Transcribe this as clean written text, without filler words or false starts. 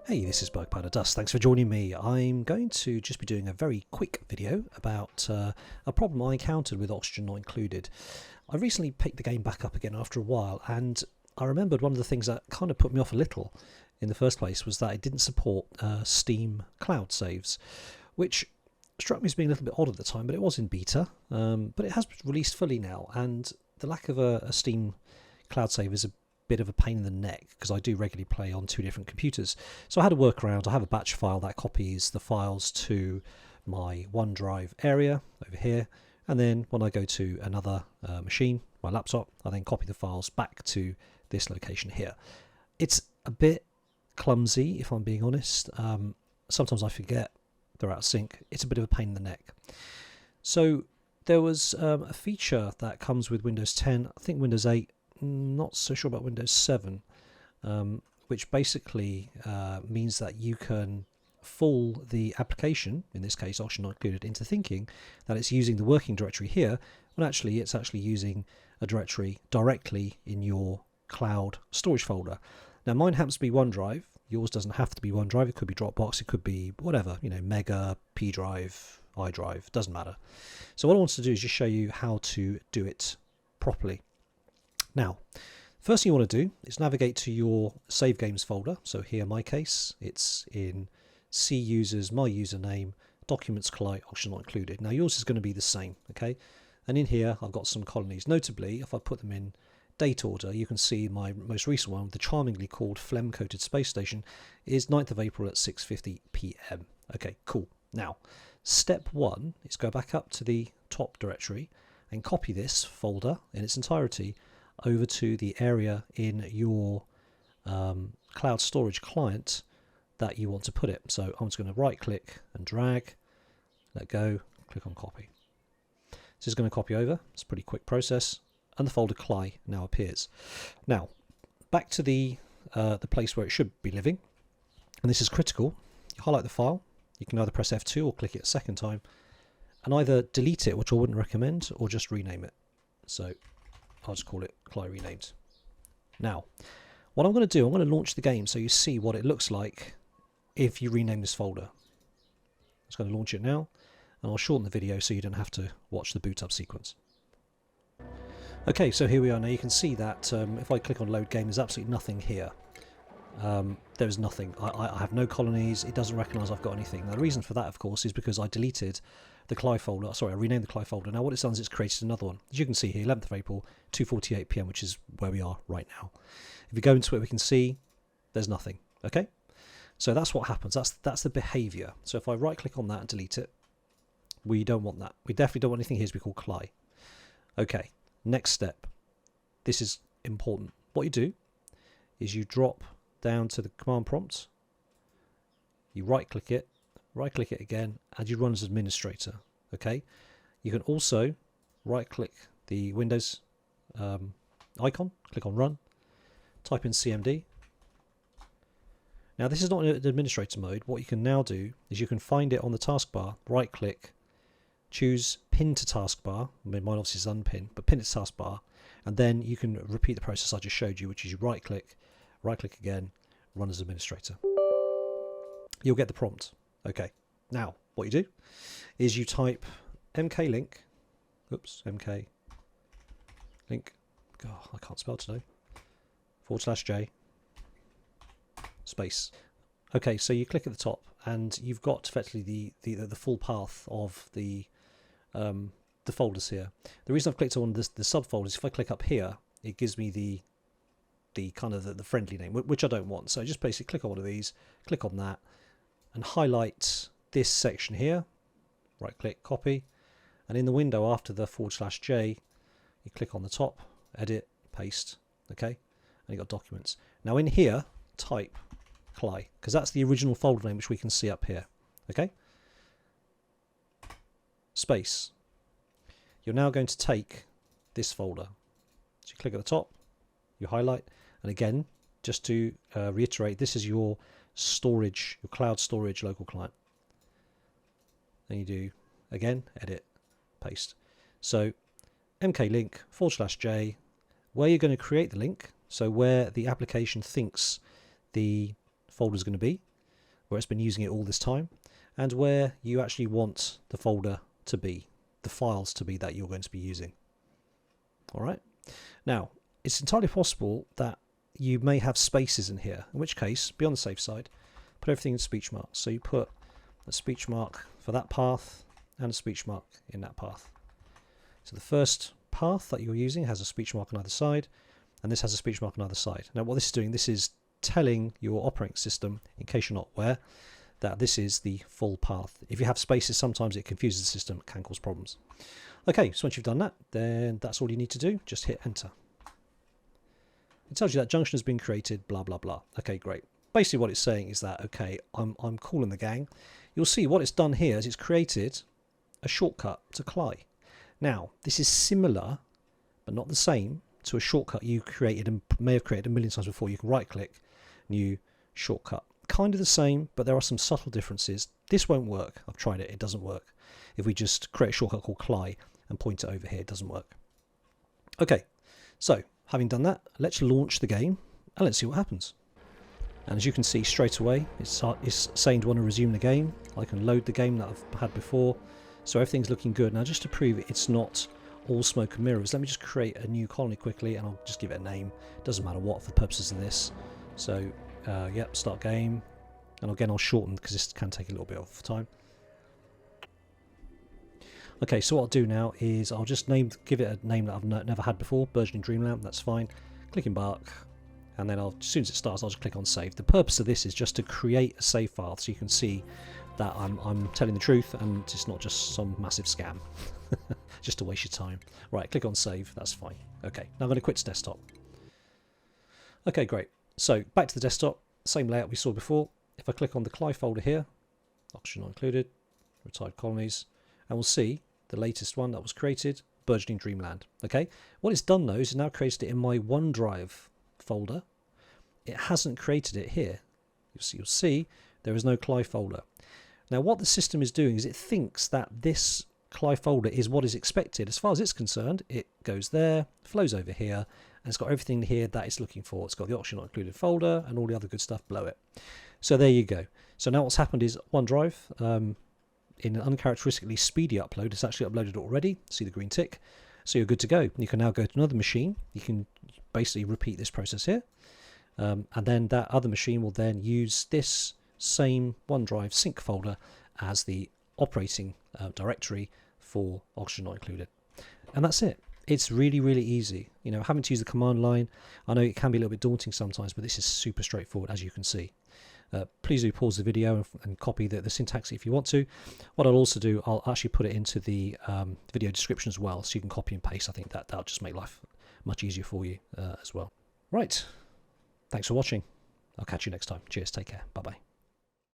Hey, this is Bug Powder Dust. Thanks for joining me. I'm going to just be doing a very quick video about a problem I encountered with Oxygen Not Included. I recently picked the game back up again after a while, and I remembered one of the things that kind of put me off a little in the first place was that it didn't support Steam cloud saves, which struck me as being a little bit odd at the time, but it was in beta. But it has released fully now, and the lack of a Steam cloud save is a bit of a pain in the neck because I do regularly play on two different computers. So I had a workaround. I have a batch file that copies the files to my OneDrive area over here, and then when I go to another machine, my laptop, I then copy the files back to this location here. It's a bit clumsy, if I'm being honest. Sometimes I forget they're out of sync. It's a bit of a pain in the neck. So there was a feature that comes with Windows 10, I think Windows 8, not so sure about Windows 7, which basically means that you can fool the application, in this case Oxygen Not Included, into thinking that it's using the working directory here, when actually it's actually using a directory directly in your cloud storage folder. Now mine happens to be OneDrive. Yours doesn't have to be OneDrive. It could be Dropbox, it could be whatever, you know, Mega, P Drive, iDrive, doesn't matter. So what I wanted to do is just show you how to do it properly. Now, first thing you want to do is navigate to your savegames folder. So here, in my case, it's in C users, my username, documents, Klei, Oxygen Not Included. Now yours is going to be the same, okay? And in here, I've got some colonies. Notably, if I put them in date order, you can see my most recent one, the charmingly called phlegm-coated space station, is 9th of April at 6:50 p.m. Okay, cool. Now, step one is go back up to the top directory and copy this folder in its entirety over to the area in your cloud storage client that you want to put it. So I'm just going to right click and drag, let go, click on copy. This is going to copy over. It's a pretty quick process, and the folder Klei now appears. Now back to the place where it should be living, and this is critical. You highlight the file, you can either press F2 or click it a second time and either delete it, which I wouldn't recommend, or just rename it. So I'll just call it Klei Renamed. Now, what I'm going to do, I'm going to launch the game so you see what it looks like if you rename this folder. I'm just going to launch it now, and I'll shorten the video so you don't have to watch the boot up sequence. Okay, so here we are now. You can see that if I click on load game, there's absolutely nothing here. There's nothing. I have no colonies. It doesn't recognise I've got anything. Now the reason for that, of course, is because I deleted the Klei folder. Sorry, I renamed the Klei folder. Now what it's done is it's created another one. As you can see here, 11th of April, 2:48 p.m, which is where we are right now. If we go into it, we can see there's nothing. Okay, so that's what happens. That's the behaviour. So if I right click on that and delete it, we don't want that. We definitely don't want anything here to be called Klei. Okay, next step. This is important. What you do is you drop down to the command prompt, you right click it again, and you run as administrator. Okay, you can also right click the Windows icon, click on run, type in CMD. Now this is not in administrator mode. What you can now do is you can find it on the taskbar, right click, choose pin to taskbar. I mean, mine obviously is unpin, but pin to taskbar, and then you can repeat the process I just showed you, which is you right click again, run as administrator. You'll get the prompt. Okay, now what you do is you type MKLINK, MKLINK, God, I can't spell today, /J, space. Okay, so you click at the top and you've got effectively the full path of the folders here. The reason I've clicked on the subfolders, if I click up here, it gives me the kind of the friendly name, which I don't want. So just basically click on one of these, click on that, and highlight this section here, right click, copy, and in the window after the /J, you click on the top, edit, paste, okay, and you got documents. Now in here, type Klei, because that's the original folder name which we can see up here, okay, space. You're now going to take this folder, so you click at the top, you highlight, and again, just to reiterate, this is your storage, your cloud storage local client. Then you do again, edit, paste. So MKLINK /J, where you're going to create the link, so where the application thinks the folder is going to be, where it's been using it all this time, and where you actually want the folder to be, the files to be that you're going to be using. Alright, now it's entirely possible that you may have spaces in here, in which case, be on the safe side, put everything in speech marks. So you put a speech mark for that path and a speech mark in that path. So the first path that you're using has a speech mark on either side, and this has a speech mark on either side. Now what this is doing, this is telling your operating system, in case you're not aware, that this is the full path. If you have spaces, sometimes it confuses the system, it can cause problems. Okay, so once you've done that, then that's all you need to do. Just hit enter. It tells you that junction has been created, blah, blah, blah. Okay, great. Basically what it's saying is that, okay, I'm calling the gang. You'll see what it's done here is it's created a shortcut to Klei. Now, this is similar, but not the same, to a shortcut you created and may have created a million times before. You can right click, new shortcut. Kind of the same, but there are some subtle differences. This won't work. I've tried it. It doesn't work. If we just create a shortcut called Klei and point it over here, it doesn't work. Okay, so having done that, let's launch the game and let's see what happens. And as you can see straight away, it's saying to want to resume the game. I can load the game that I've had before. So everything's looking good. Now just to prove it's not all smoke and mirrors, let me just create a new colony quickly and I'll just give it a name. Doesn't matter what for the purposes of this. So yep, start game. And again I'll shorten because this can take a little bit of time. Okay, so what I'll do now is I'll just give it a name that I've never had before, Burgeoning Dreamland, that's fine. Click embark, and then as soon as it starts, I'll just click on save. The purpose of this is just to create a save file so you can see that I'm telling the truth and it's not just some massive scam. Just to waste your time. Right, click on save, that's fine. Okay, now I'm going to quit to desktop. Okay, great. So back to the desktop, same layout we saw before. If I click on the Klei folder here, oxygen not included, retired colonies, and we'll see the latest one that was created, Burgeoning Dreamland. Okay, what it's done though is it's now created it in my OneDrive folder. It hasn't created it here. You'll see there is no Klei folder. Now what the system is doing is it thinks that this Klei folder is what is expected. As far as it's concerned, it goes there, flows over here, and it's got everything here that it's looking for. It's got the oxygen not included folder and all the other good stuff below it. So there you go. So now what's happened is OneDrive, in an uncharacteristically speedy upload, it's actually uploaded it already. See the green tick. So you're good to go. You can now go to another machine. You can basically repeat this process here. And then that other machine will then use this same OneDrive sync folder as the operating directory for oxygen not included. And that's it. It's really, really easy. You know, having to use the command line, I know it can be a little bit daunting sometimes, but this is super straightforward, as you can see. Please do pause the video and copy the syntax if you want to. What I'll also do, I'll actually put it into the video description as well, so you can copy and paste. I think that'll just make life much easier for you as well. Right, thanks for watching. I'll catch you next time. Cheers, take care, bye-bye.